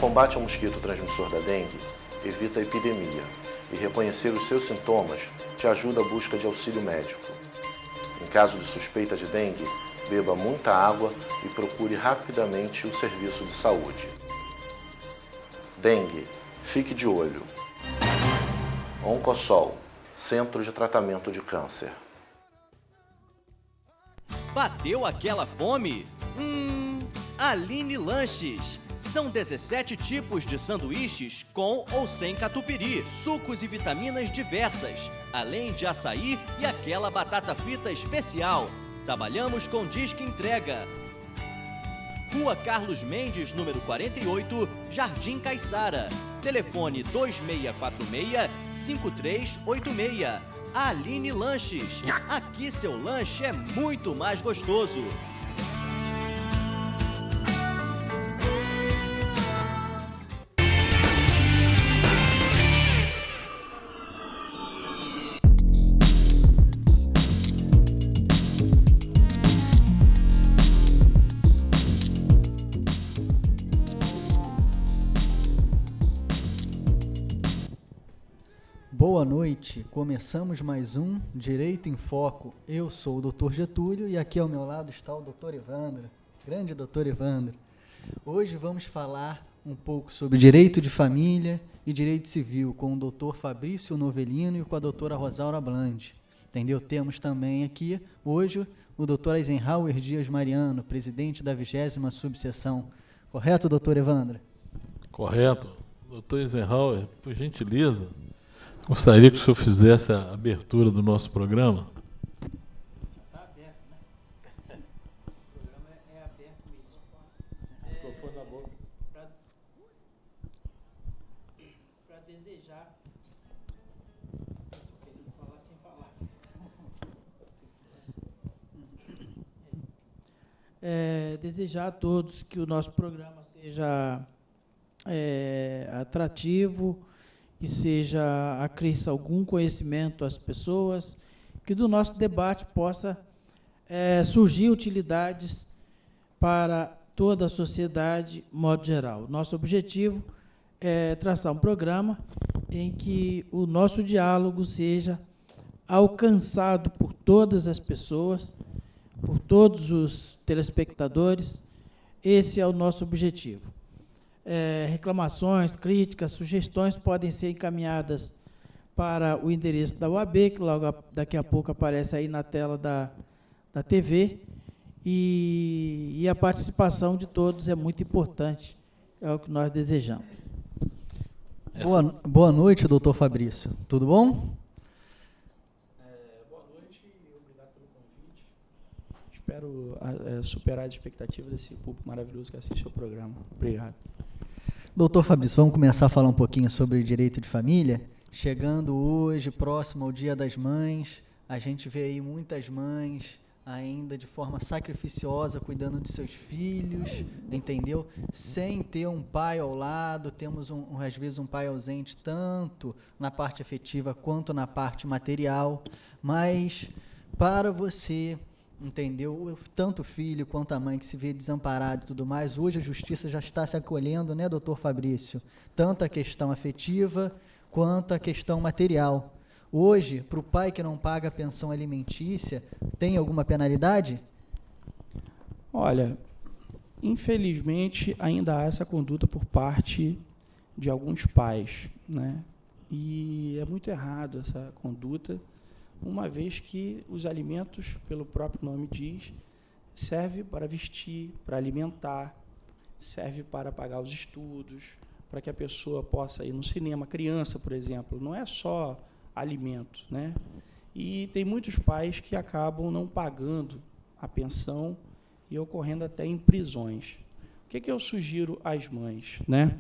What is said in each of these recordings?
combate ao mosquito transmissor da dengue evita a epidemia e reconhecer os seus sintomas te ajuda à busca de auxílio médico. Em caso de suspeita de dengue, beba muita água e procure rapidamente o serviço de saúde. Dengue, fique de olho. Oncosol, Centro de Tratamento de Câncer. Bateu aquela fome? Aline Lanches. São 17 tipos de sanduíches com ou sem catupiry, sucos e vitaminas diversas, além de açaí e aquela batata frita especial. Trabalhamos com Disque Entrega. Rua Carlos Mendes, número 48, Jardim Caiçara. Telefone 2646-5386. Aline Lanches. Aqui seu lanche é muito mais gostoso. Boa noite, começamos mais um Direito em Foco. Eu sou o Dr. Getúlio e aqui ao meu lado está o Dr. Evandro, grande Dr. Evandro. Hoje vamos falar um pouco sobre direito de família e direito civil com o Dr. Fabrício Novelino e com a doutora Rosaura Blandi. Entendeu? Temos também aqui hoje o Dr. Eisenhower Dias Mariano, presidente da 20ª subseção. Correto, Dr. Evandro? Correto. Dr. Eisenhower, por gentileza, gostaria que o senhor fizesse a abertura do nosso programa. Está aberto, né? O programa é aberto mesmo. Microfone na boca. Para desejar... Estou querendo falar sem falar. Desejar a todos que o nosso programa seja atrativo, que acresça algum conhecimento às pessoas, que do nosso debate possa surgir utilidades para toda a sociedade, de modo geral. Nosso objetivo é traçar um programa em que o nosso diálogo seja alcançado por todas as pessoas, por todos os telespectadores. Esse é o nosso objetivo. Reclamações, críticas, sugestões podem ser encaminhadas para o endereço da UAB, que logo daqui a pouco aparece aí na tela da TV, e a participação de todos é muito importante, é o que nós desejamos. Boa noite, doutor Fabrício. Tudo bom? Boa noite e obrigado pelo convite. Espero superar as expectativas desse público maravilhoso que assiste ao programa. Obrigado. Doutor Fabrício, vamos começar a falar um pouquinho sobre direito de família. Chegando hoje, próximo ao Dia das Mães, a gente vê aí muitas mães ainda de forma sacrificiosa cuidando de seus filhos, entendeu? Sem ter um pai ao lado, temos às vezes um pai ausente tanto na parte afetiva quanto na parte material, mas para você, entendeu? Tanto o filho quanto a mãe que se vê desamparado e tudo mais, hoje a justiça já está se acolhendo, né, doutor Fabrício? Tanto a questão afetiva quanto a questão material. Hoje, para o pai que não paga a pensão alimentícia, tem alguma penalidade? Olha, infelizmente ainda há essa conduta por parte de alguns pais, né? E é muito errado essa conduta, uma vez que os alimentos, pelo próprio nome diz, serve para vestir, para alimentar, serve para pagar os estudos, para que a pessoa possa ir no cinema. Criança, por exemplo, não é só alimento, né? E tem muitos pais que acabam não pagando a pensão e ocorrendo até em prisões. O que eu sugiro às mães, né?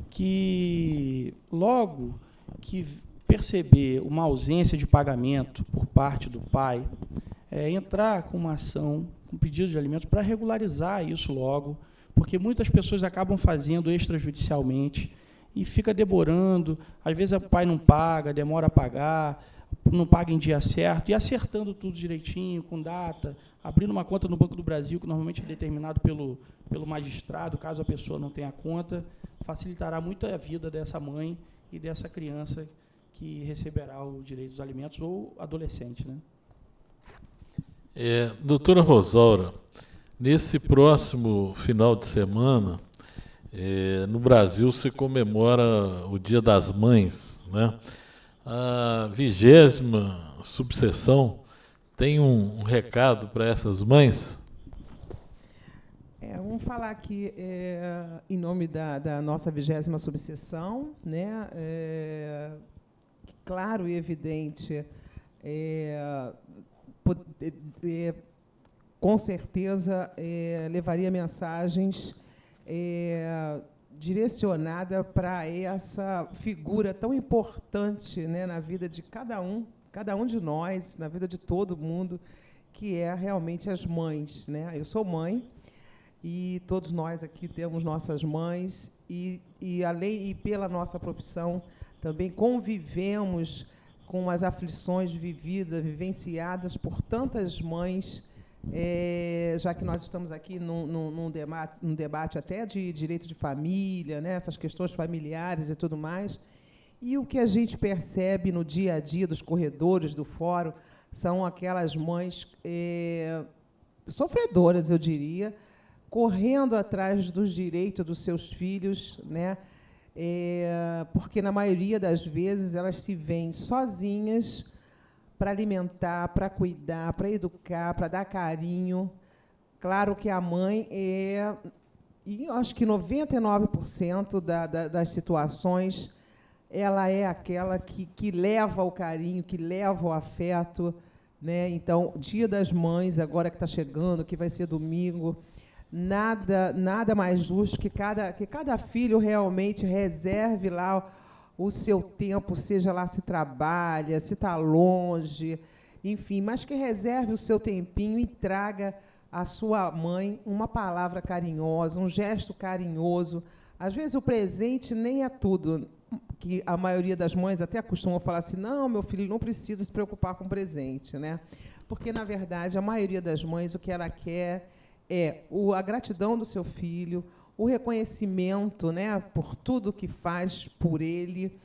Que logo que perceber uma ausência de pagamento por parte do pai, entrar com uma ação, com pedido de alimentos, para regularizar isso logo, porque muitas pessoas acabam fazendo extrajudicialmente e fica demorando, às vezes o pai não paga, demora a pagar, não paga em dia certo, e acertando tudo direitinho, com data, abrindo uma conta no Banco do Brasil, que normalmente é determinado pelo magistrado, caso a pessoa não tenha conta, facilitará muito a vida dessa mãe e dessa criança que receberá o direito dos alimentos, ou adolescente, né? Doutora Rosaura, nesse próximo final de semana, no Brasil se comemora o Dia das Mães, né? A 20ª subseção tem um recado para essas mães? Vamos falar aqui em nome da nossa 20ª subseção, né? Claro e evidente, com certeza levaria mensagens direcionada para essa figura tão importante, né, na vida de cada um de nós, na vida de todo mundo, que é realmente as mães, né? Eu sou mãe e todos nós aqui temos nossas mães e pela nossa profissão também convivemos com as aflições vivenciadas por tantas mães. Já que nós estamos aqui num debate até de direito de família, né, essas questões familiares e tudo mais, e o que a gente percebe no dia a dia dos corredores do fórum são aquelas mães sofredoras, eu diria, correndo atrás dos direitos dos seus filhos, né, porque, na maioria das vezes, elas se veem sozinhas para alimentar, para cuidar, para educar, para dar carinho. Claro que a mãe e eu acho que 99% das situações, ela é aquela que leva o carinho, que leva o afeto, né? Então, Dia das Mães, agora que está chegando, que vai ser domingo, nada mais justo que cada filho realmente reserve lá o seu tempo, seja lá se trabalha, se está longe, enfim, mas que reserve o seu tempinho e traga à sua mãe uma palavra carinhosa, um gesto carinhoso. Às vezes o presente nem é tudo, que a maioria das mães até costumam falar assim, não, meu filho não precisa se preocupar com o presente, né? Porque, na verdade, a maioria das mães, o que ela quer é a gratidão do seu filho, o reconhecimento, né, por tudo que faz por ele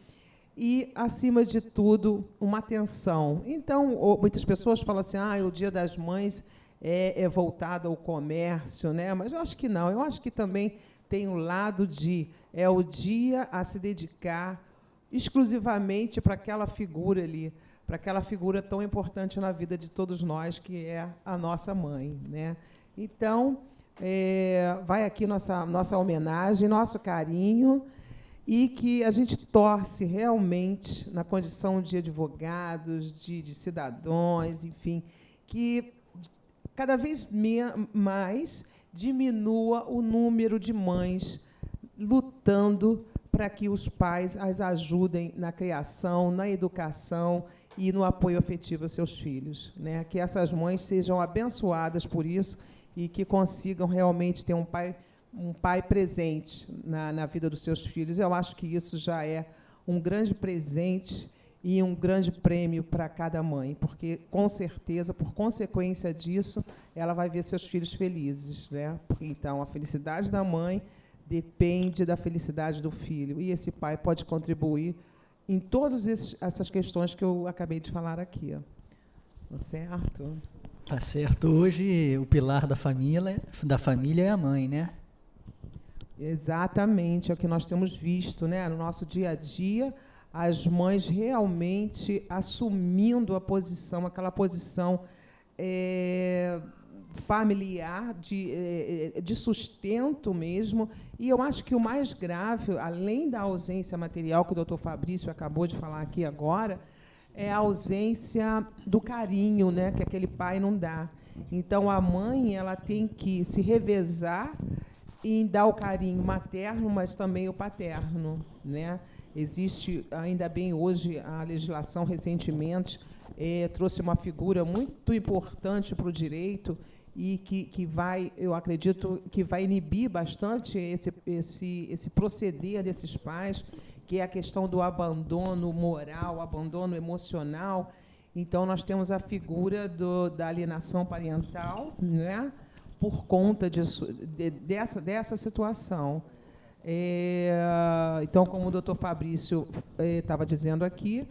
e, acima de tudo, uma atenção. Então, muitas pessoas falam assim, o Dia das Mães é voltado ao comércio, né? Mas eu acho que não. Eu acho que também tem o lado o dia a se dedicar exclusivamente para aquela figura ali, para aquela figura tão importante na vida de todos nós, que é a nossa mãe, né? Então, vai aqui nossa homenagem, nosso carinho, e que a gente torce realmente, na condição de advogados, de cidadãos, enfim, que cada vez mais diminua o número de mães lutando para que os pais as ajudem na criação, na educação e no apoio afetivo aos seus filhos, né? Que essas mães sejam abençoadas por isso e que consigam realmente ter um pai presente na vida dos seus filhos. Eu acho que isso já é um grande presente e um grande prêmio para cada mãe, porque, com certeza, por consequência disso, ela vai ver seus filhos felizes, né? Então, a felicidade da mãe depende da felicidade do filho, e esse pai pode contribuir em todas essas questões que eu acabei de falar aqui. Tá certo? Tá certo. Hoje, o pilar da família é a mãe, né? Exatamente, é o que nós temos visto, né, no nosso dia a dia, as mães realmente assumindo aquela posição familiar, de sustento mesmo. E eu acho que o mais grave, além da ausência material, que o doutor Fabrício acabou de falar aqui agora, é a ausência do carinho, né, que aquele pai não dá. Então, a mãe ela tem que se revezar em dar o carinho materno, mas também o paterno, né? Existe, ainda bem, hoje, a legislação, recentemente, trouxe uma figura muito importante para o direito e que vai, eu acredito, que vai inibir bastante esse proceder desses pais, que é a questão do abandono moral, abandono emocional. Então, nós temos a figura da alienação parental, né, por conta dessa situação. Então, como o doutor Fabrício estava dizendo aqui,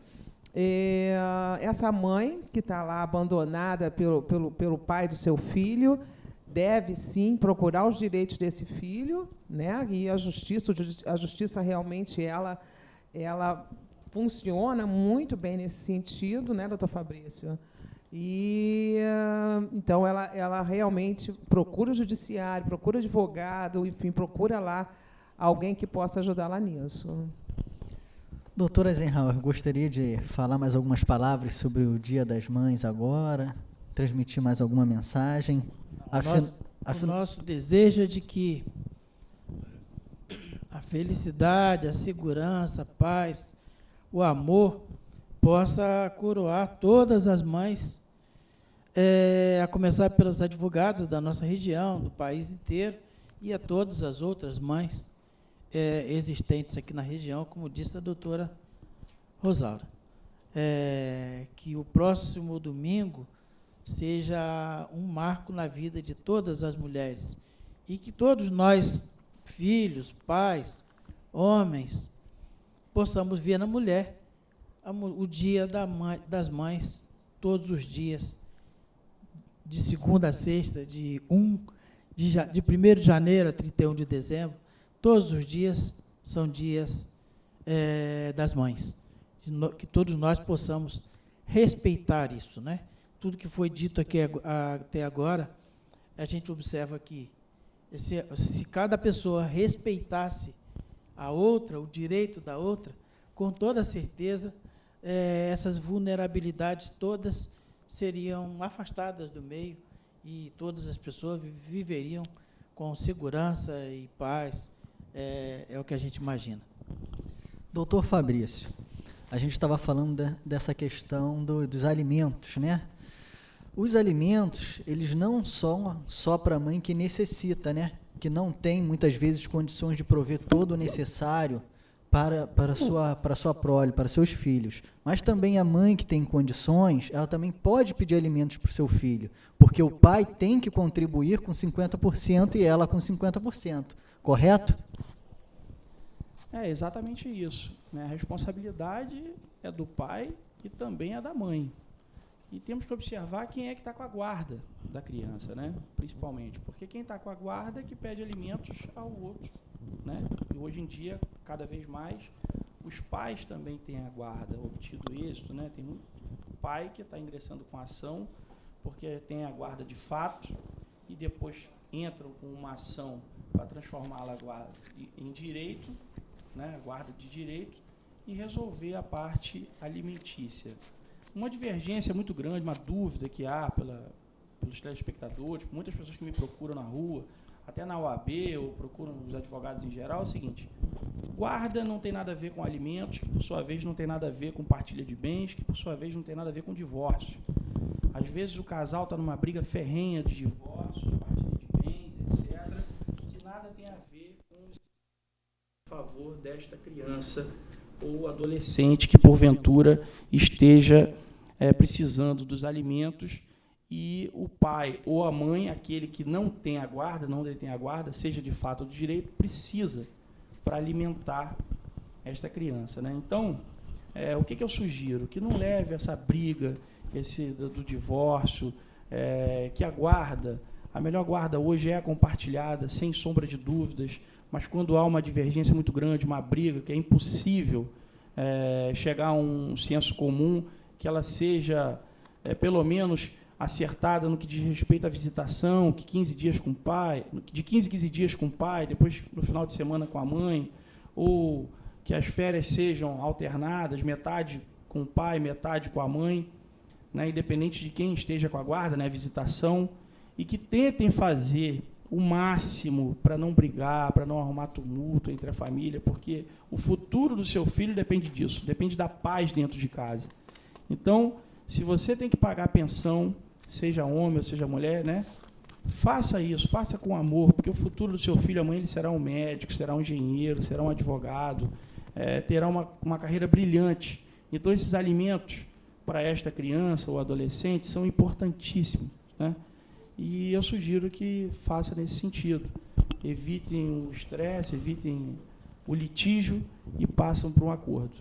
essa mãe que está lá abandonada pelo pai do seu filho deve, sim, procurar os direitos desse filho, né? E a justiça realmente ela funciona muito bem nesse sentido, né, doutor Fabrício? E então ela realmente procura o judiciário, procura advogado, enfim, procura lá alguém que possa ajudá-la nisso. Doutora Eisenhower, gostaria de falar mais algumas palavras sobre o Dia das Mães agora, transmitir mais alguma mensagem? O nosso desejo é de que a felicidade, a segurança, a paz, o amor possa coroar todas as mães, a começar pelos advogados da nossa região, do país inteiro, e a todas as outras mães existentes aqui na região, como disse a doutora Rosaura. Que o próximo domingo seja um marco na vida de todas as mulheres e que todos nós, filhos, pais, homens, possamos ver na mulher o dia das mães, todos os dias, de segunda a sexta, de 1 de janeiro a 31 de dezembro, todos os dias são dias das mães. Que todos nós possamos respeitar isso, né? Tudo que foi dito aqui até agora, a gente observa que se cada pessoa respeitasse a outra, o direito da outra, com toda certeza, essas vulnerabilidades todas seriam afastadas do meio e todas as pessoas viveriam com segurança e paz, é o que a gente imagina. Doutor Fabrício, a gente estava falando dessa questão dos alimentos, né? Os alimentos, eles não são só para a mãe que necessita, né? Que não tem, muitas vezes, condições de prover todo o necessário para a sua prole, para seus filhos. Mas também a mãe que tem condições, ela também pode pedir alimentos para o seu filho, porque o pai tem que contribuir com 50% e ela com 50%, correto? É exatamente isso, né? A responsabilidade é do pai e também é da mãe. E temos que observar quem é que está com a guarda da criança, né? Principalmente, porque quem está com a guarda é que pede alimentos ao outro, né? E hoje em dia, cada vez mais, os pais também têm a guarda, obtido êxito, né? Tem muito pai que está ingressando com ação porque tem a guarda de fato e depois entram com uma ação para transformá-la em direito, né? Guarda de direito, e resolver a parte alimentícia. Uma divergência muito grande, uma dúvida que há pelos telespectadores, muitas pessoas que me procuram na rua, até na OAB, ou procuram os advogados em geral, é o seguinte: guarda não tem nada a ver com alimentos, que por sua vez não tem nada a ver com partilha de bens, que por sua vez não tem nada a ver com divórcio. Às vezes o casal está numa briga ferrenha de divórcio, de partilha de bens, etc., que nada tem a ver com o favor desta criança ou adolescente que porventura esteja precisando dos alimentos, e o pai ou a mãe, aquele que não tem a guarda, não detém a guarda, seja de fato ou de direito, precisa para alimentar esta criança, né? Então, o que eu sugiro? Que não leve essa briga do divórcio, que a melhor guarda hoje é a compartilhada, sem sombra de dúvidas, mas quando há uma divergência muito grande, uma briga, que é impossível chegar a um senso comum, que ela seja, pelo menos, acertada no que diz respeito à visitação, que 15 dias com o pai, de 15 em 15 dias com o pai, depois no final de semana com a mãe, ou que as férias sejam alternadas, metade com o pai, metade com a mãe, né, independente de quem esteja com a guarda, né, a visitação, e que tentem fazer o máximo para não brigar, para não arrumar tumulto entre a família, porque o futuro do seu filho depende disso, depende da paz dentro de casa. Então, se você tem que pagar pensão, seja homem ou seja mulher, né, faça isso, faça com amor, porque o futuro do seu filho, amanhã, ele será um médico, será um engenheiro, será um advogado, terá uma carreira brilhante. Então, esses alimentos para esta criança ou adolescente são importantíssimos, né? E eu sugiro que faça nesse sentido. Evitem o estresse, evitem o litígio e passam para um acordo.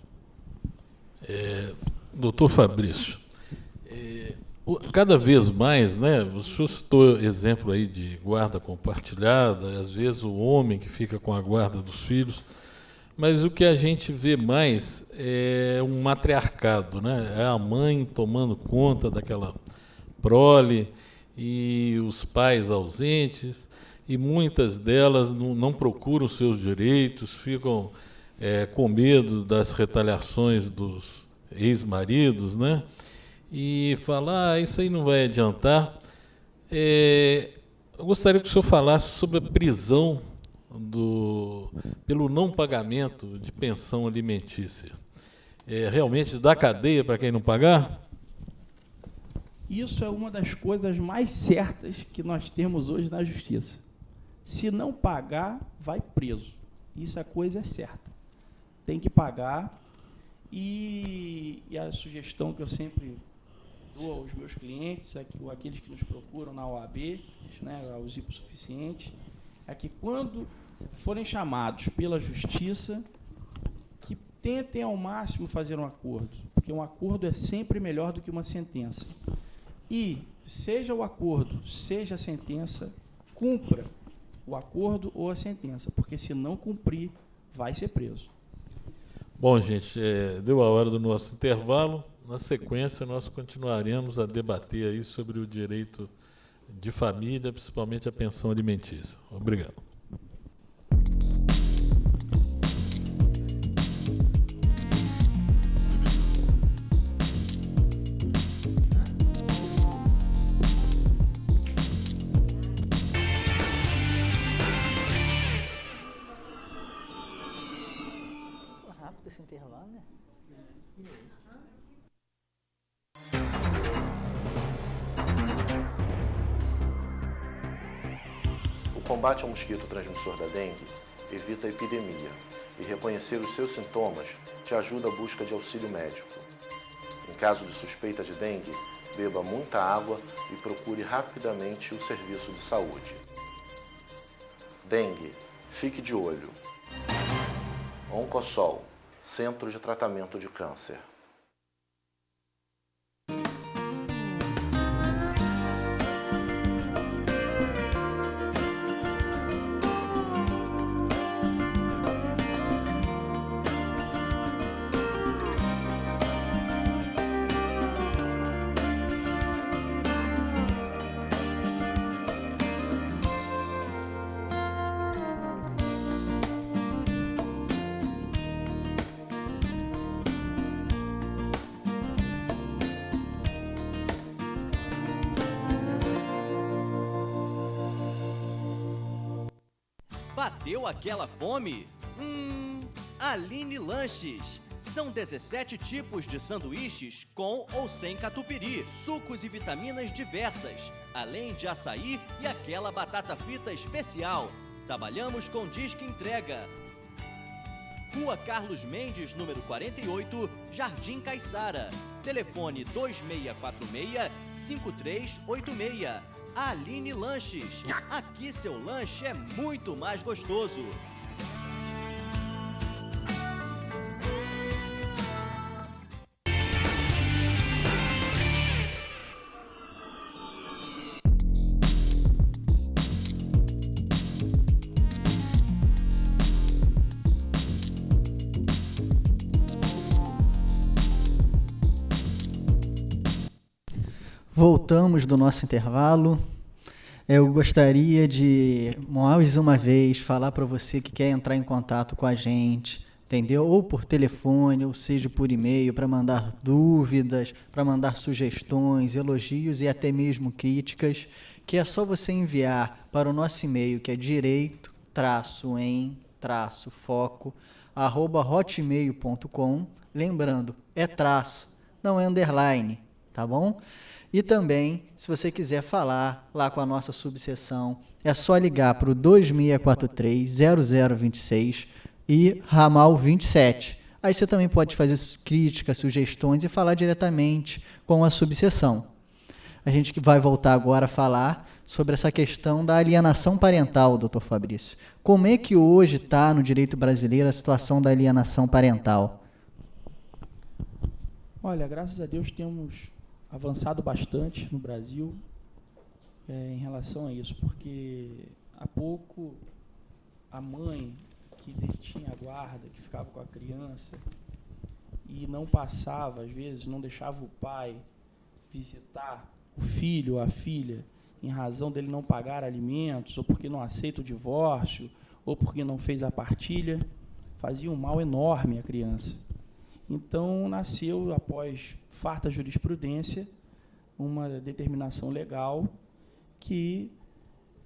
Doutor Fabrício, cada vez mais, né, o senhor citou exemplo aí de guarda compartilhada, às vezes o homem que fica com a guarda dos filhos, mas o que a gente vê mais é um matriarcado, né? É a mãe tomando conta daquela prole e os pais ausentes, e muitas delas não procuram seus direitos, ficam com medo das retaliações dos ex-maridos, né? E falar, isso aí não vai adiantar. Eu gostaria que o senhor falasse sobre a prisão pelo não pagamento de pensão alimentícia. Realmente dá cadeia para quem não pagar? Isso é uma das coisas mais certas que nós temos hoje na justiça. Se não pagar, vai preso. Isso a coisa é certa. Tem que pagar. E a sugestão que eu sempre dou aos meus clientes, aqueles que nos procuram na OAB, né, aos hipossuficientes, é que quando forem chamados pela justiça, que tentem ao máximo fazer um acordo, porque um acordo é sempre melhor do que uma sentença. E, seja o acordo, seja a sentença, cumpra o acordo ou a sentença, porque se não cumprir, vai ser preso. Bom, gente, deu a hora do nosso intervalo. Na sequência, nós continuaremos a debater aí sobre o direito de família, principalmente a pensão alimentícia. Obrigado. Rápido esse intervalo, né? O combate ao mosquito transmissor da dengue evita a epidemia e reconhecer os seus sintomas te ajuda à busca de auxílio médico. Em caso de suspeita de dengue, beba muita água e procure rapidamente o serviço de saúde. Dengue, fique de olho. Oncosol, Centro de Tratamento de Câncer. Bateu aquela fome? Aline Lanches. São 17 tipos de sanduíches com ou sem catupiry, sucos e vitaminas diversas, além de açaí e aquela batata frita especial. Trabalhamos com Disque Entrega. Rua Carlos Mendes, número 48, Jardim Caiçara. Telefone 2646-5386. Aline Lanches. Aqui seu lanche é muito mais gostoso. Voltamos do nosso intervalo. Eu gostaria de, mais uma vez, falar para você que quer entrar em contato com a gente, entendeu? Ou por telefone, ou seja, por e-mail, para mandar dúvidas, para mandar sugestões, elogios e até mesmo críticas, que é só você enviar para o nosso e-mail, que é direito-em-foco@hotmail.com. Lembrando, é traço, não é underline, tá bom? E também, se você quiser falar lá com a nossa subseção, é só ligar para o 2643-0026, e ramal 27. Aí você também pode fazer críticas, sugestões e falar diretamente com a subseção. A gente vai voltar agora a falar sobre essa questão da alienação parental, doutor Fabrício. Como é que hoje está no direito brasileiro a situação da alienação parental? Olha, graças a Deus temos avançado bastante no Brasil em relação a isso, porque há pouco a mãe que detinha a guarda, que ficava com a criança e não passava, às vezes, não deixava o pai visitar o filho ou a filha, em razão dele não pagar alimentos, ou porque não aceita o divórcio, ou porque não fez a partilha, fazia um mal enorme à criança. Então, nasceu, após farta jurisprudência, uma determinação legal que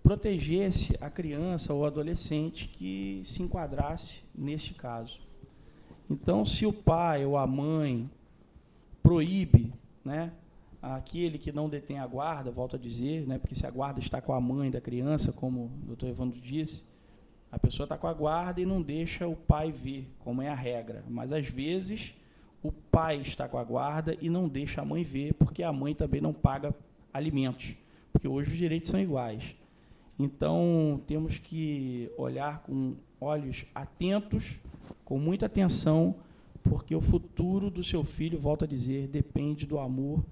protegesse a criança ou adolescente que se enquadrasse neste caso. Então, se o pai ou a mãe proíbe, né, aquele que não detém a guarda, volto a dizer, né, porque se a guarda está com a mãe da criança, como o doutor Evandro disse, a pessoa está com a guarda e não deixa o pai ver, como é a regra. Mas, às vezes, o pai está com a guarda e não deixa a mãe ver, porque a mãe também não paga alimentos, porque hoje os direitos são iguais. Então, temos que olhar com olhos atentos, com muita atenção, porque o futuro do seu filho, volto a dizer, depende do amor,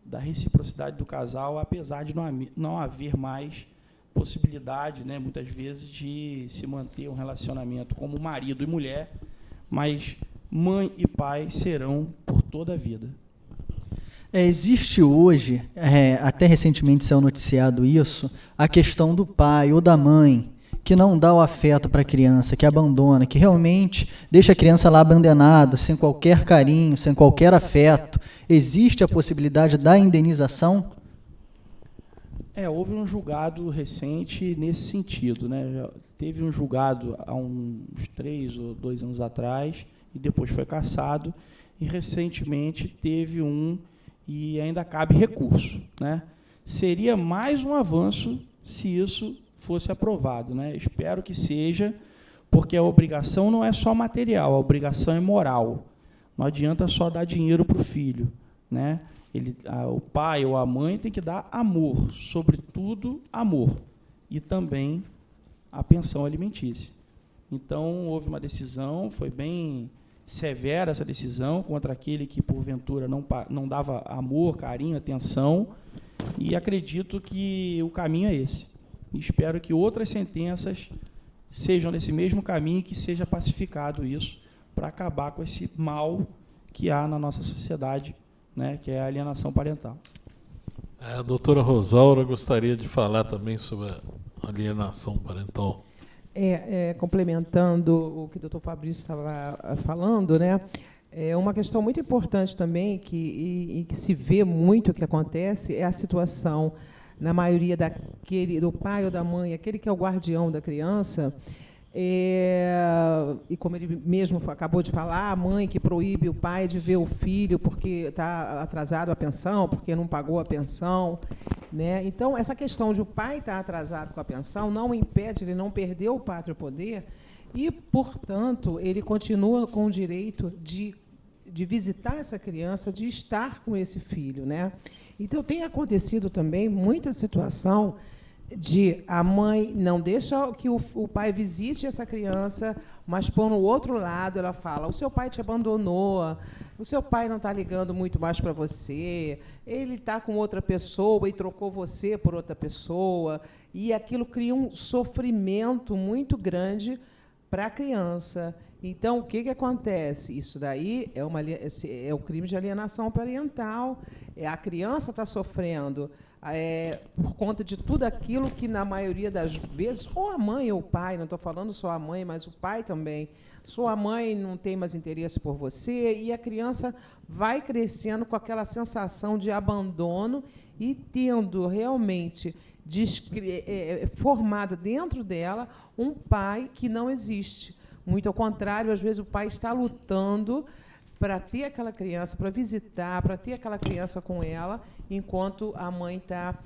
da reciprocidade do casal, apesar de não haver mais possibilidade, né, muitas vezes, de se manter um relacionamento como marido e mulher, mas mãe e pai serão por toda a vida. Existe hoje, até recentemente saiu noticiado isso, a questão do pai ou da mãe que não dá o afeto para a criança, que abandona, que realmente deixa a criança lá abandonada, sem qualquer carinho, sem qualquer afeto. Existe a possibilidade da indenização? Houve um julgado recente nesse sentido, né? Já teve um julgado há uns 3 ou 2 anos atrás, e depois foi cassado, e recentemente teve um e ainda cabe recurso, né? Seria mais um avanço se isso fosse aprovado, né? Espero que seja, porque a obrigação não é só material, a obrigação é moral. Não adianta só dar dinheiro para o filho, né? O pai ou a mãe tem que dar amor, sobretudo amor, e também a pensão alimentícia. Então, houve uma decisão, foi bem severa essa decisão contra aquele que, porventura, não dava amor, carinho, atenção, e acredito que o caminho é esse. E espero que outras sentenças sejam nesse mesmo caminho e que seja pacificado isso para acabar com esse mal que há na nossa sociedade, né, que é a alienação parental. A doutora Rosaura gostaria de falar também sobre a alienação parental. Complementando o que o doutor Fabrício estava falando, né, é uma questão muito importante também, que se vê muito que acontece, é a situação, na maioria do pai ou da mãe, aquele que é o guardião da criança, e como ele mesmo acabou de falar, a mãe que proíbe o pai de ver o filho porque está atrasado a pensão, porque não pagou a pensão, né? Então, essa questão de o pai estar atrasado com a pensão não impede, ele não perdeu o pátrio poder e, portanto, ele continua com o direito de visitar essa criança, de estar com esse filho, né? Então, tem acontecido também muita situação de a mãe não deixa que o pai visite essa criança, mas, por no outro lado, ela fala, o seu pai te abandonou, o seu pai não está ligando muito mais para você, ele está com outra pessoa e trocou você por outra pessoa, e aquilo cria um sofrimento muito grande para a criança. Então, o que acontece? Isso daí é o crime de alienação parental. A criança está sofrendo por conta de tudo aquilo que, na maioria das vezes, ou a mãe ou o pai, não estou falando só a mãe, mas o pai também, sua mãe não tem mais interesse por você, e a criança vai crescendo com aquela sensação de abandono e tendo realmente formada dentro dela um pai que não existe. Muito ao contrário, às vezes o pai está lutando para ter aquela criança, para visitar, para ter aquela criança com ela, enquanto a mãe está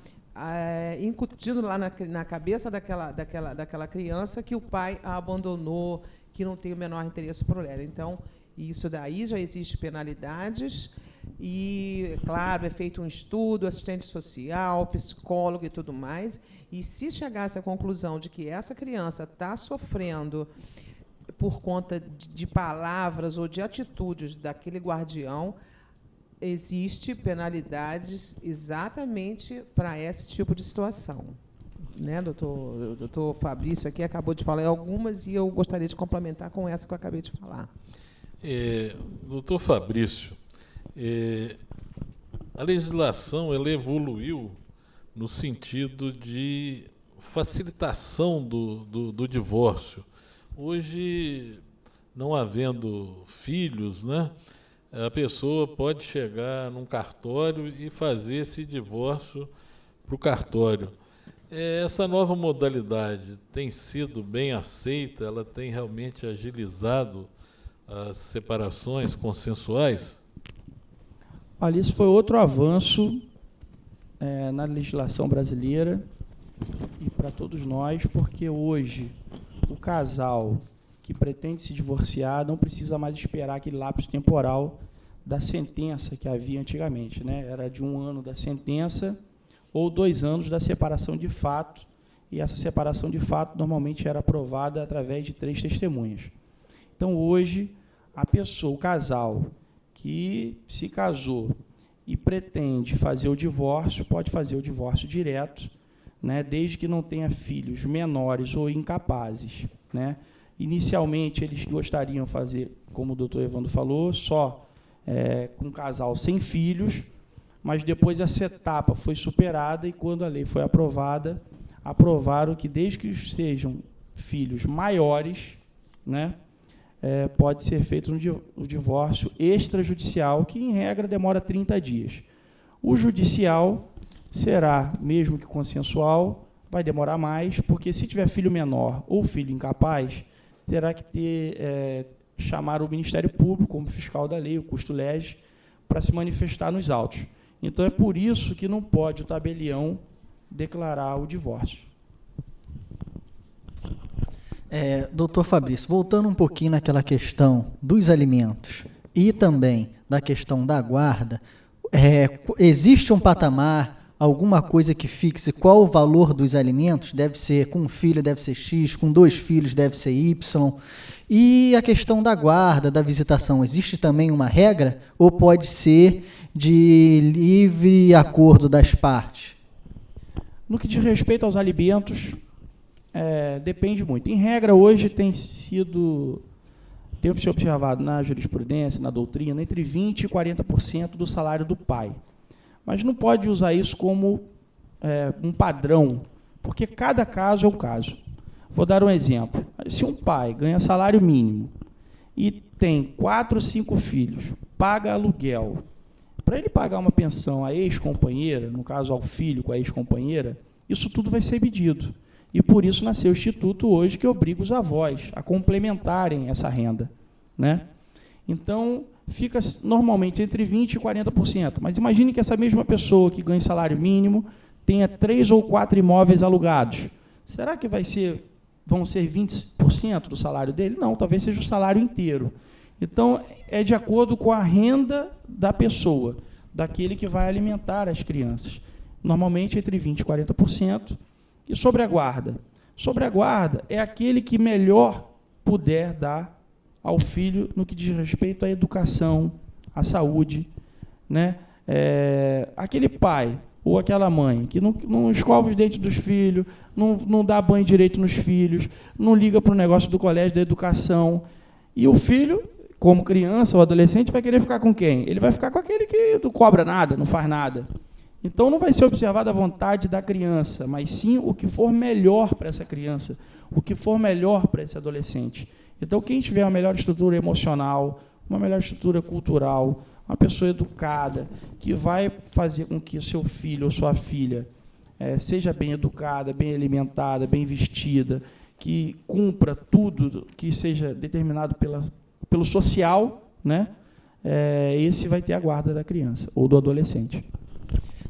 incutindo lá na cabeça daquela criança que o pai a abandonou, que não tem o menor interesse por ela. Então, isso daí já existe penalidades e, claro, é feito um estudo, assistente social, psicólogo e tudo mais. E se chegasse à conclusão de que essa criança está sofrendo por conta de palavras ou de atitudes daquele guardião, existe penalidades exatamente para esse tipo de situação. Né, doutor Fabrício aqui acabou de falar algumas e eu gostaria de complementar com essa que eu acabei de falar. Doutor Fabrício, a legislação ela evoluiu no sentido de facilitação do divórcio. Hoje, não havendo filhos, né, a pessoa pode chegar num cartório e fazer esse divórcio para o cartório. Essa nova modalidade tem sido bem aceita? Ela tem realmente agilizado as separações consensuais? Olha, isso foi outro avanço na legislação brasileira e para todos nós, porque hoje o casal que pretende se divorciar não precisa mais esperar aquele lapso temporal da sentença que havia antigamente, né? Era de 1 ano da sentença ou 2 anos da separação de fato, e essa separação de fato normalmente era aprovada através de 3 testemunhas. Então, hoje, a pessoa, o casal que se casou e pretende fazer o divórcio, pode fazer o divórcio direto, né, desde que não tenha filhos menores ou incapazes, né. Inicialmente, eles gostariam de fazer, como o doutor Evandro falou, só com um casal sem filhos, mas depois essa etapa foi superada e, quando a lei foi aprovada, aprovaram que, desde que sejam filhos maiores, né, pode ser feito um divórcio extrajudicial, que, em regra, demora 30 dias. O judicial será, mesmo que consensual, vai demorar mais, porque, se tiver filho menor ou filho incapaz, terá que chamar o Ministério Público como fiscal da lei, o custo-lege, para se manifestar nos autos. Então, é por isso que não pode o tabelião declarar o divórcio. Doutor Fabrício, voltando um pouquinho naquela questão dos alimentos e também da questão da guarda, existe um patamar, alguma coisa que fixe qual o valor dos alimentos? Deve ser, com um filho deve ser X, com 2 filhos deve ser Y. E a questão da guarda, da visitação, existe também uma regra ou pode ser de livre acordo das partes? No que diz respeito aos alimentos, depende muito. Em regra, hoje tem se observado na jurisprudência, na doutrina, entre 20% e 40% do salário do pai. Mas não pode usar isso como um padrão, porque cada caso é um caso. Vou dar um exemplo. Se um pai ganha salário mínimo e tem 4 ou 5 filhos, paga aluguel, para ele pagar uma pensão à ex-companheira, no caso ao filho com a ex-companheira, isso tudo vai ser medido. E por isso nasceu o Instituto hoje, que obriga os avós a complementarem essa renda, né? Então, fica normalmente entre 20% e 40%. Mas imagine que essa mesma pessoa que ganha salário mínimo tenha 3 ou 4 imóveis alugados. Será que vão ser 20% do salário dele? Não, talvez seja o salário inteiro. Então, é de acordo com a renda da pessoa, daquele que vai alimentar as crianças. Normalmente entre 20% e 40%. E sobre a guarda? Sobre a guarda é aquele que melhor puder dar ao filho no que diz respeito à educação, à saúde, né? Aquele pai ou aquela mãe que não escova os dentes dos filhos, não dá banho direito nos filhos, não liga para o negócio do colégio, da educação, e o filho, como criança ou adolescente, vai querer ficar com quem? Ele vai ficar com aquele que não cobra nada, não faz nada. Então, não vai ser observada a vontade da criança, mas sim o que for melhor para essa criança, o que for melhor para esse adolescente. Então, quem tiver uma melhor estrutura emocional, uma melhor estrutura cultural, uma pessoa educada, que vai fazer com que o seu filho ou sua filha seja bem educada, bem alimentada, bem vestida, que cumpra tudo que seja determinado pelo social, né? Esse vai ter a guarda da criança ou do adolescente.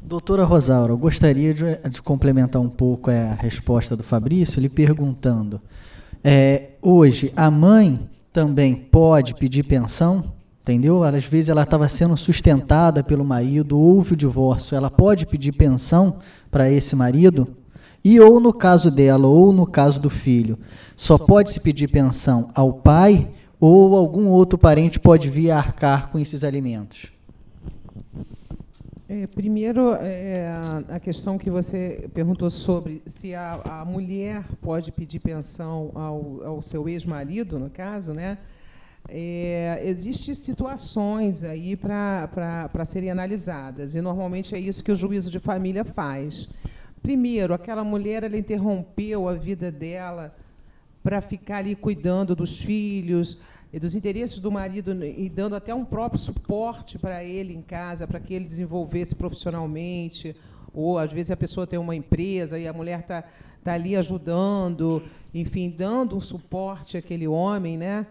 Doutora Rosaura, eu gostaria de complementar um pouco a resposta do Fabrício, lhe perguntando, Hoje, a mãe também pode pedir pensão, entendeu? Às vezes ela estava sendo sustentada pelo marido, houve o divórcio, ela pode pedir pensão para esse marido? E ou no caso dela, ou no caso do filho, só pode se pedir pensão ao pai ou algum outro parente pode vir a arcar com esses alimentos? Primeiro, a questão que você perguntou sobre se a mulher pode pedir pensão ao seu ex-marido, no caso, né? Existem situações aí para serem analisadas, e normalmente é isso que o juízo de família faz. Primeiro, aquela mulher ela interrompeu a vida dela para ficar ali cuidando dos filhos e dos interesses do marido e dando até um próprio suporte para ele em casa, para que ele desenvolvesse profissionalmente, ou às vezes a pessoa tem uma empresa e a mulher está ali ajudando, enfim, dando um suporte àquele homem, né?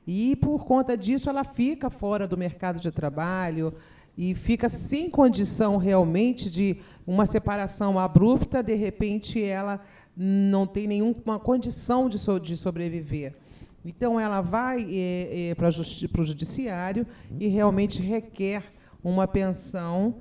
E por conta disso ela fica fora do mercado de trabalho e fica sem condição realmente de uma separação abrupta, de repente ela não tem nenhuma condição de sobreviver. Então, ela vai para o judiciário e realmente requer uma pensão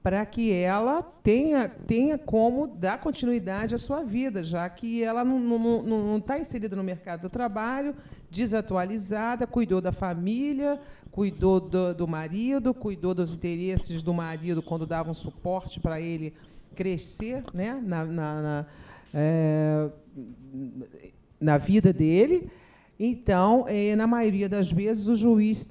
para que ela tenha como dar continuidade à sua vida, já que ela não está inserida no mercado do trabalho, desatualizada, cuidou da família, cuidou do marido, cuidou dos interesses do marido quando dava um suporte para ele crescer, né, na vida dele. Então, na maioria das vezes, o juiz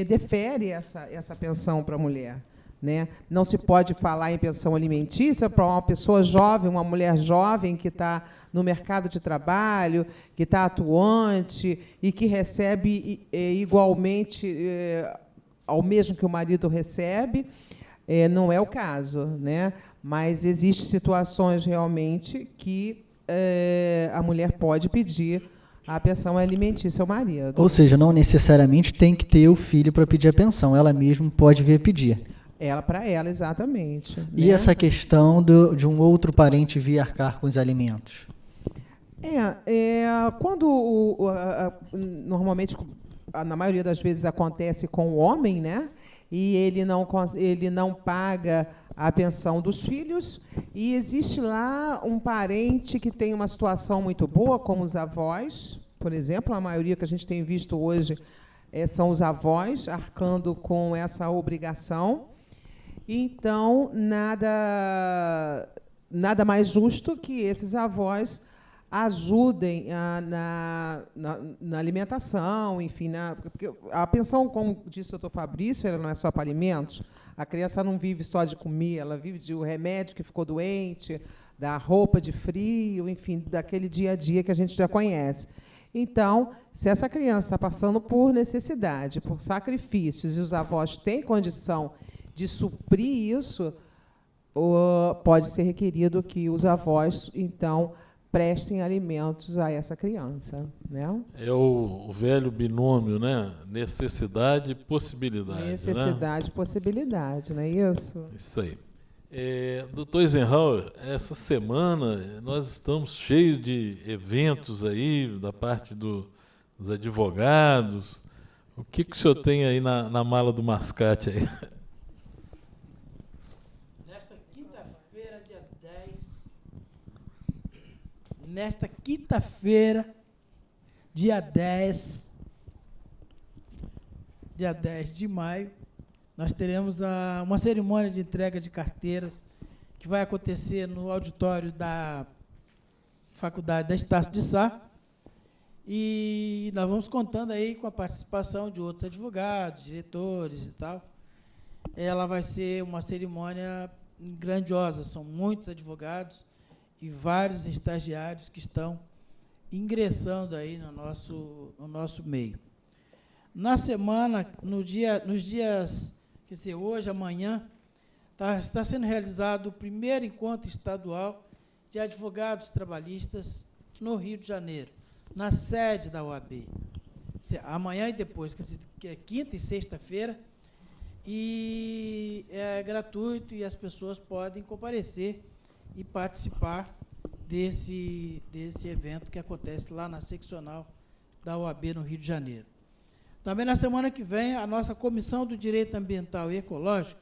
defere essa pensão para a mulher, né? Não se pode falar em pensão alimentícia para uma pessoa jovem, uma mulher jovem que está no mercado de trabalho, que está atuante e que recebe igualmente ao mesmo que o marido recebe. Não é o caso, né? Mas existem situações realmente que a mulher pode pedir a pensão alimentícia ao marido. Ou seja, não necessariamente tem que ter o filho para pedir a pensão, ela mesma pode vir pedir. Para ela, exatamente. E né? essa questão de um outro parente vir arcar com os alimentos? Quando normalmente, na maioria das vezes, acontece com o homem, né? E ele não paga a pensão dos filhos, e existe lá um parente que tem uma situação muito boa, como os avós, por exemplo. A maioria que a gente tem visto hoje são os avós arcando com essa obrigação. Então, nada mais justo que esses avós ajudem na alimentação, enfim, porque a pensão, como disse o doutor Fabrício, ela não é só para alimentos. A criança não vive só de comer, ela vive de um remédio que ficou doente, da roupa de frio, enfim, daquele dia a dia que a gente já conhece. Então, se essa criança está passando por necessidade, por sacrifícios, e os avós têm condição de suprir isso, pode ser requerido que os avós, então, prestem alimentos a essa criança, né? É o velho binômio, né? Necessidade e possibilidade. Necessidade e possibilidade, não é isso? Isso aí. Doutor Eisenhower, essa semana nós estamos cheios de eventos aí da parte dos advogados. O que o senhor tem aí na mala do mascate aí? Nesta quinta-feira, dia 10 de maio, nós teremos uma cerimônia de entrega de carteiras que vai acontecer no auditório da Faculdade da Estácio de Sá. E nós vamos contando aí com a participação de outros advogados, diretores e tal. Ela vai ser uma cerimônia grandiosa, são muitos advogados e vários estagiários que estão ingressando aí no nosso meio. Na semana, nos dias, quer dizer, hoje, amanhã, está sendo realizado o primeiro encontro estadual de advogados trabalhistas no Rio de Janeiro, na sede da OAB. Quer dizer, amanhã e depois, quer dizer, que é quinta e sexta-feira, e é gratuito e as pessoas podem comparecer e participar desse evento que acontece lá na seccional da OAB no Rio de Janeiro. Também na semana que vem, a nossa Comissão do Direito Ambiental e Ecológico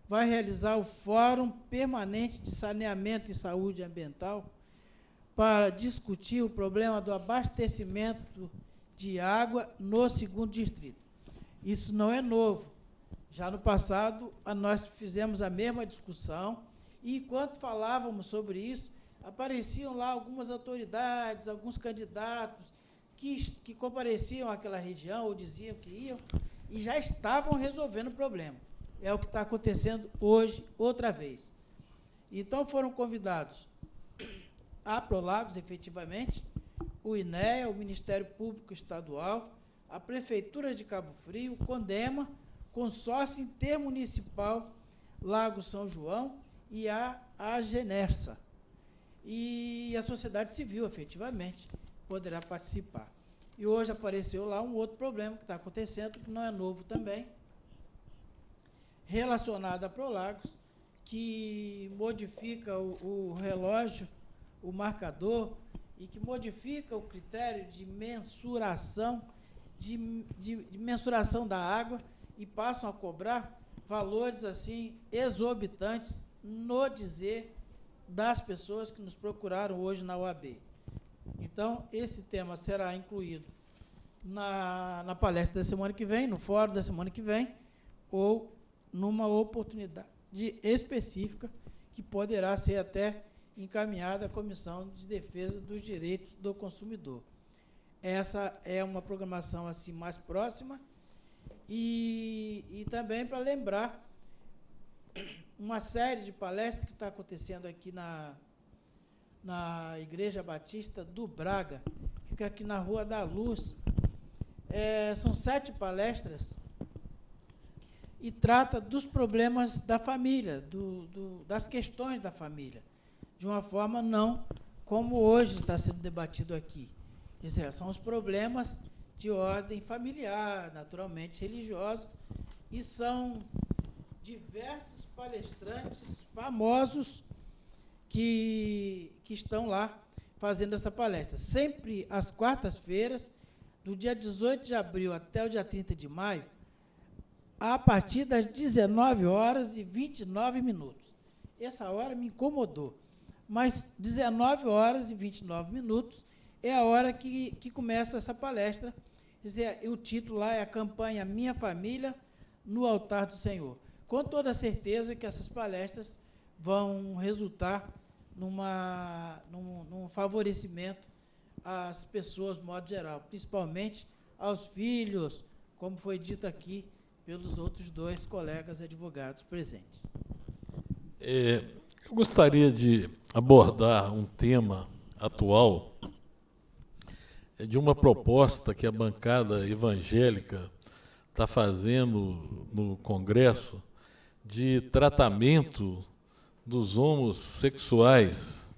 vai realizar o Fórum Permanente de Saneamento e Saúde Ambiental para discutir o problema do abastecimento de água no 2º Distrito. Isso não é novo. Já no passado, nós fizemos a mesma discussão e, enquanto falávamos sobre isso, apareciam lá algumas autoridades, alguns candidatos que compareciam àquela região ou diziam que iam e já estavam resolvendo o problema. É o que está acontecendo hoje, outra vez. Então, foram convidados a Prolagos, efetivamente, o INEA, o Ministério Público Estadual, a Prefeitura de Cabo Frio, o CONDEMA, Consórcio Intermunicipal Lago São João e a Genersa. E a sociedade civil, efetivamente, poderá participar. E hoje apareceu lá um outro problema que está acontecendo, que não é novo também, relacionado a Prolagos, que modifica o relógio, o marcador, e que modifica o critério de mensuração, de mensuração da água, e passam a cobrar valores assim exorbitantes no dizer das pessoas que nos procuraram hoje na OAB. Então, esse tema será incluído na palestra da semana que vem, no fórum da semana que vem, ou numa oportunidade específica que poderá ser até encaminhada à Comissão de Defesa dos Direitos do Consumidor. Essa é uma programação assim mais próxima e também para lembrar uma série de palestras que está acontecendo aqui na Igreja Batista do Braga, fica aqui na Rua da Luz. São 7 palestras e trata dos problemas da família, das questões da família, de uma forma não como hoje está sendo debatido aqui. Quer dizer, são os problemas de ordem familiar, naturalmente religiosa, e são diversos palestrantes famosos que estão lá fazendo essa palestra. Sempre às quartas-feiras, do dia 18 de abril até o dia 30 de maio, a partir das 19h29. Essa hora me incomodou, mas 19h29 é a hora que começa essa palestra. Quer dizer, o título lá é a campanha Minha Família no Altar do Senhor. Com toda certeza que essas palestras vão resultar num favorecimento às pessoas, de modo geral, principalmente aos filhos, como foi dito aqui pelos outros 2 colegas advogados presentes. Eu gostaria de abordar um tema atual, de uma proposta que a bancada evangélica está fazendo no Congresso de tratamento dos homossexuais.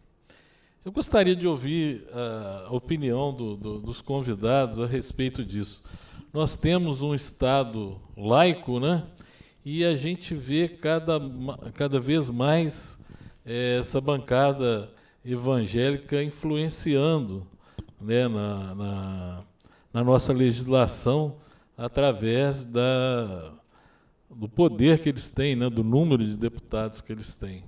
Eu gostaria de ouvir a opinião dos convidados a respeito disso. Nós temos um Estado laico, né? E a gente vê cada vez mais essa bancada evangélica influenciando, né, na nossa legislação através do poder que eles têm, né, do número de deputados que eles têm.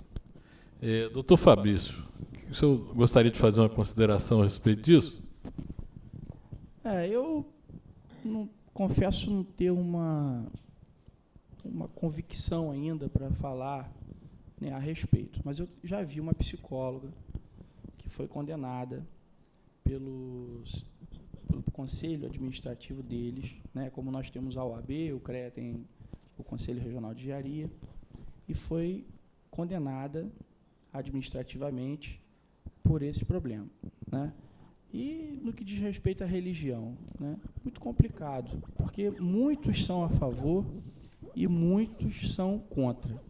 Doutor Fabrício, o senhor gostaria de fazer uma consideração a respeito disso? Eu confesso não ter uma convicção ainda para falar, né, a respeito, mas eu já vi uma psicóloga que foi condenada pelo conselho administrativo deles, né, como nós temos a OAB, o CREA tem o Conselho Regional de Engenharia, e foi condenada administrativamente por esse problema, né? E no que diz respeito à religião, né, muito complicado, porque muitos são a favor e muitos são contra.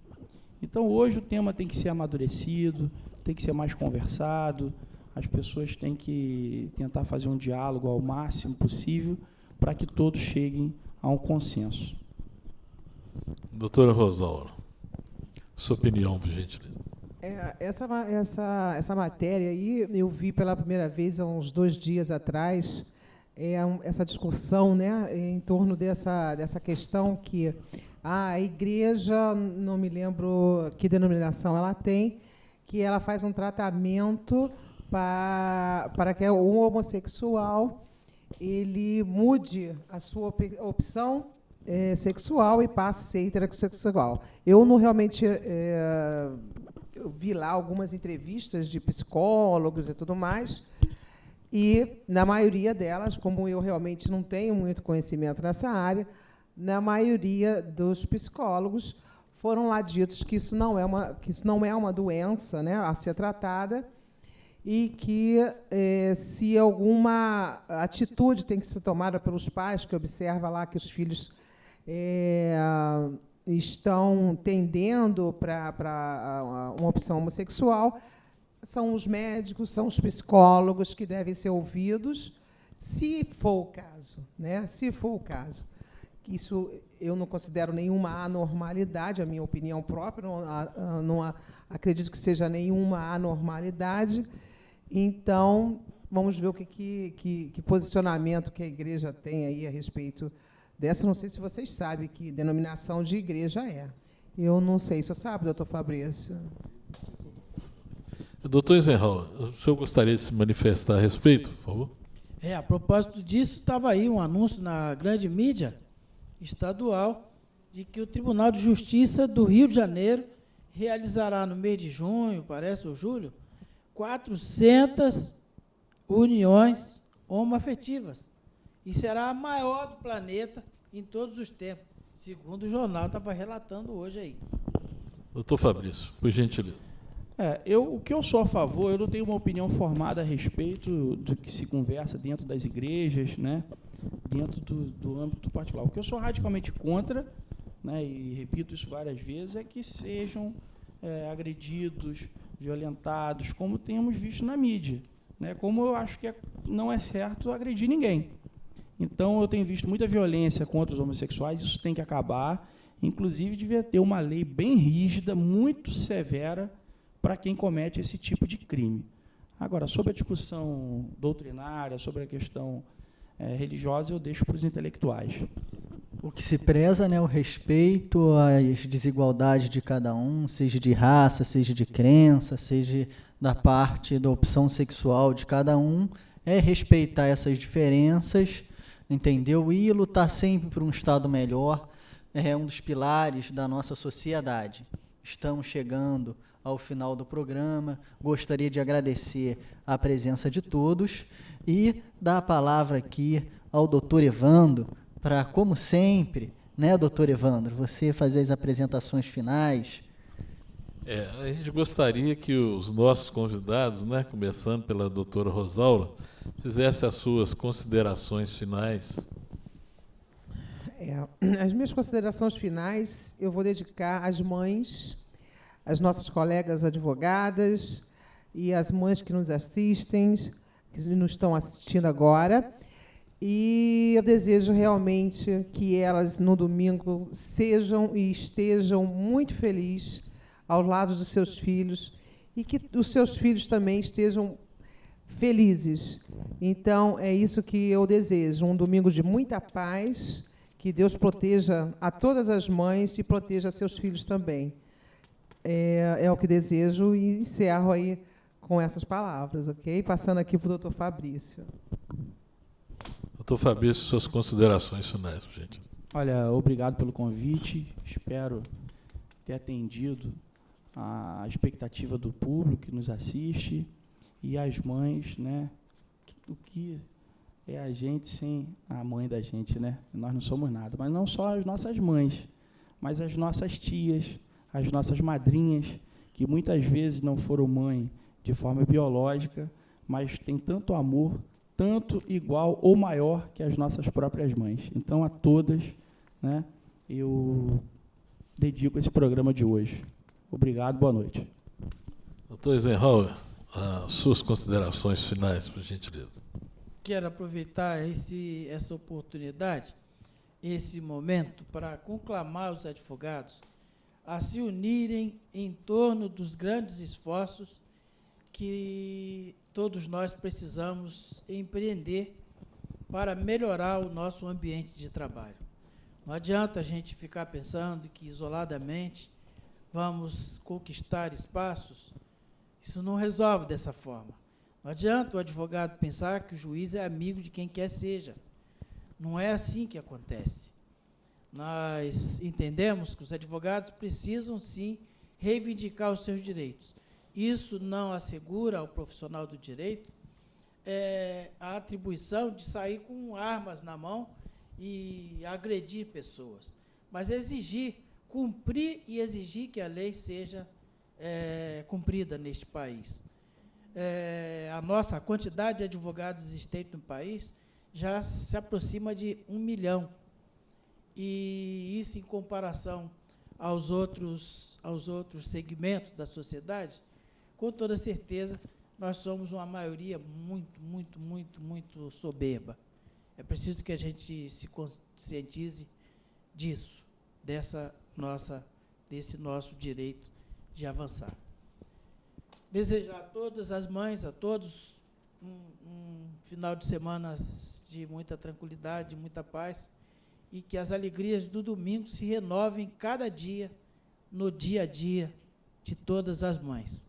Então, hoje o tema tem que ser amadurecido, tem que ser mais conversado, as pessoas têm que tentar fazer um diálogo ao máximo possível para que todos cheguem a um consenso. Doutora Rosaura, sua opinião, por gentileza. Essa matéria aí, eu vi pela primeira vez há uns 2 dias atrás, essa discussão, né, em torno dessa questão que a igreja, não me lembro que denominação ela tem, que ela faz um tratamento para que o homossexual ele mude a sua opção sexual e passe a ser heterossexual. Eu não realmente eu vi lá algumas entrevistas de psicólogos e tudo mais, e, na maioria delas, como eu realmente não tenho muito conhecimento nessa área, na maioria dos psicólogos foram lá ditos que isso não é uma doença, né, a ser tratada, e que, se alguma atitude tem que ser tomada pelos pais, que observa lá que os filhos estão tendendo para uma opção homossexual, são os médicos, são os psicólogos que devem ser ouvidos, se for o caso, né? Se for o caso. Isso eu não considero nenhuma anormalidade, a minha opinião própria, não acredito que seja nenhuma anormalidade. Então, vamos ver o que posicionamento que a igreja tem aí a respeito dessa. Não sei se vocês sabem que denominação de igreja é. Eu não sei. O senhor sabe, doutor Fabrício? Doutor Eisenhower, o senhor gostaria de se manifestar a respeito, por favor? A propósito disso, estava aí um anúncio na grande mídia estadual de que o Tribunal de Justiça do Rio de Janeiro realizará no mês de junho, parece, ou julho, 400 uniões homoafetivas. E será a maior do planeta em todos os tempos, segundo o jornal estava relatando hoje aí. Doutor Fabrício, por gentileza. O que eu sou a favor, eu não tenho uma opinião formada a respeito do que se conversa dentro das igrejas, né, dentro do âmbito particular. O que eu sou radicalmente contra, né, e repito isso várias vezes, é que sejam agredidos, violentados, como temos visto na mídia, né, como eu acho que não é certo agredir ninguém. Então, eu tenho visto muita violência contra os homossexuais, isso tem que acabar, inclusive devia ter uma lei bem rígida, muito severa, para quem comete esse tipo de crime. Agora, sobre a discussão doutrinária, sobre a questão religiosa, eu deixo para os intelectuais. O que se preza, né, o respeito às desigualdades de cada um, seja de raça, seja de crença, seja da parte da opção sexual de cada um, é respeitar essas diferenças, entendeu? E lutar sempre por um Estado melhor, é um dos pilares da nossa sociedade. Estamos chegando ao final do programa, gostaria de agradecer a presença de todos e dar a palavra aqui ao doutor Evandro, para, como sempre, né, doutor Evandro, você fazer as apresentações finais. A gente gostaria que os nossos convidados, né, começando pela doutora Rosaura, fizessem as suas considerações finais. As minhas considerações finais eu vou dedicar às mães, às nossas colegas advogadas e às mães que nos assistem, que nos estão assistindo agora. E eu desejo realmente que elas, no domingo, sejam e estejam muito felizes ao lado dos seus filhos e que os seus filhos também estejam felizes. Então, é isso que eu desejo, um domingo de muita paz, que Deus proteja a todas as mães e proteja seus filhos também. É o que desejo e encerro aí com essas palavras, ok? Passando aqui para o doutor Fabrício. Doutor Fabrício, suas considerações finais, gente. Olha, obrigado pelo convite, espero ter atendido a expectativa do público que nos assiste e as mães, né? O que é a gente sem a mãe da gente, né? Nós não somos nada, mas não só as nossas mães, mas as nossas tias, as nossas madrinhas, que muitas vezes não foram mãe de forma biológica, mas têm tanto amor, tanto igual ou maior que as nossas próprias mães. Então, a todas, né, eu dedico esse programa de hoje. Obrigado, boa noite. Doutor Eisenhower, as suas considerações finais, por gentileza. Quero aproveitar essa oportunidade, esse momento, para conclamar os advogados a se unirem em torno dos grandes esforços que todos nós precisamos empreender para melhorar o nosso ambiente de trabalho. Não adianta a gente ficar pensando que isoladamente vamos conquistar espaços. Isso não resolve dessa forma. Não adianta o advogado pensar que o juiz é amigo de quem quer seja. Não é assim que acontece. Nós entendemos que os advogados precisam, sim, reivindicar os seus direitos. Isso não assegura ao profissional do direito a atribuição de sair com armas na mão e agredir pessoas, mas cumprir e exigir que a lei seja cumprida neste país. A quantidade de advogados existentes no país já se aproxima de 1 milhão, e isso, em comparação aos outros segmentos da sociedade, com toda certeza, nós somos uma maioria muito soberba. É preciso que a gente se conscientize disso, desse nosso direito de avançar. Desejar a todas as mães, a todos, um final de semana de muita tranquilidade, de muita paz, e que as alegrias do domingo se renovem cada dia, no dia a dia de todas as mães.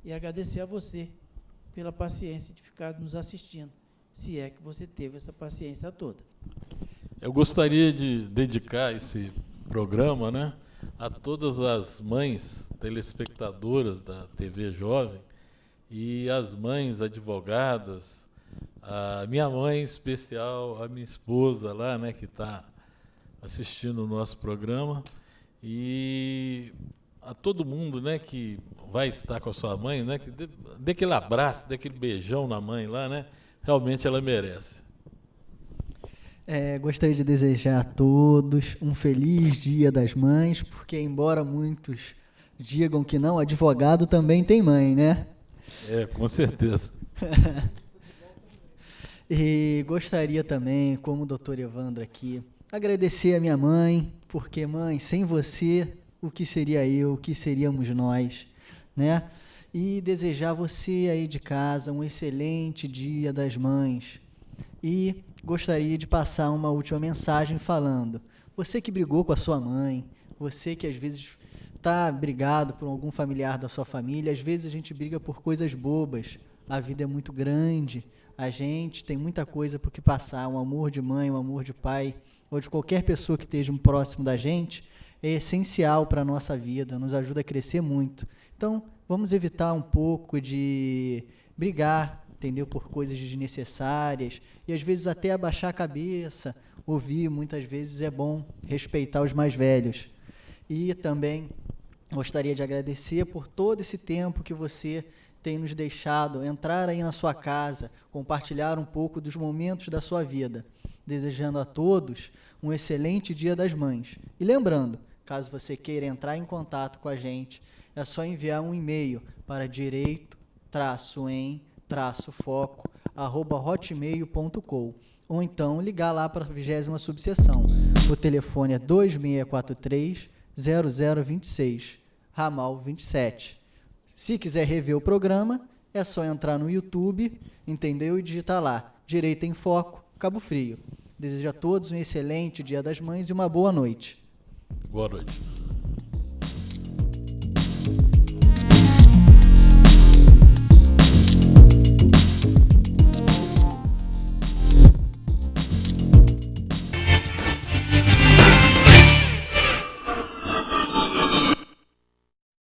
E agradecer a você pela paciência de ficar nos assistindo, se é que você teve essa paciência toda. Eu gostaria de dedicar esse programa, né, a todas as mães telespectadoras da TV Jovem e as mães advogadas, a minha mãe em especial, a minha esposa lá, né, que está assistindo o nosso programa, e a todo mundo, né, que vai estar com a sua mãe, né, que dê aquele abraço, dê aquele beijão na mãe lá, né, realmente ela merece. Gostaria de desejar a todos um feliz Dia das Mães, porque embora muitos digam que não, advogado também tem mãe, né? Com certeza. E gostaria também, como o doutor Evandro aqui, agradecer a minha mãe, porque, mãe, sem você, o que seria eu, o que seríamos nós, né? E desejar a você aí de casa um excelente Dia das Mães. E gostaria de passar uma última mensagem falando: você que brigou com a sua mãe, você que às vezes está brigado por algum familiar da sua família, às vezes a gente briga por coisas bobas, a vida é muito grande, a gente tem muita coisa por que passar, um amor de mãe, um amor de pai, ou de qualquer pessoa que esteja próximo da gente, é essencial para a nossa vida, nos ajuda a crescer muito. Então, vamos evitar um pouco de brigar, entendeu, por coisas desnecessárias, e às vezes até abaixar a cabeça, ouvir, muitas vezes é bom respeitar os mais velhos. E também gostaria de agradecer por todo esse tempo que você tem nos deixado entrar aí na sua casa, compartilhar um pouco dos momentos da sua vida, desejando a todos um excelente Dia das Mães. E lembrando, caso você queira entrar em contato com a gente, é só enviar um e-mail para direito-em-foco@hotmail.com, ou então ligar lá para a 20ª subseção. O telefone é 2643-0026, ramal 27. Se quiser rever o programa, é só entrar no YouTube, entendeu? E digitar lá, Direito em Foco, Cabo Frio. Desejo a todos um excelente Dia das Mães e uma boa noite. Boa noite.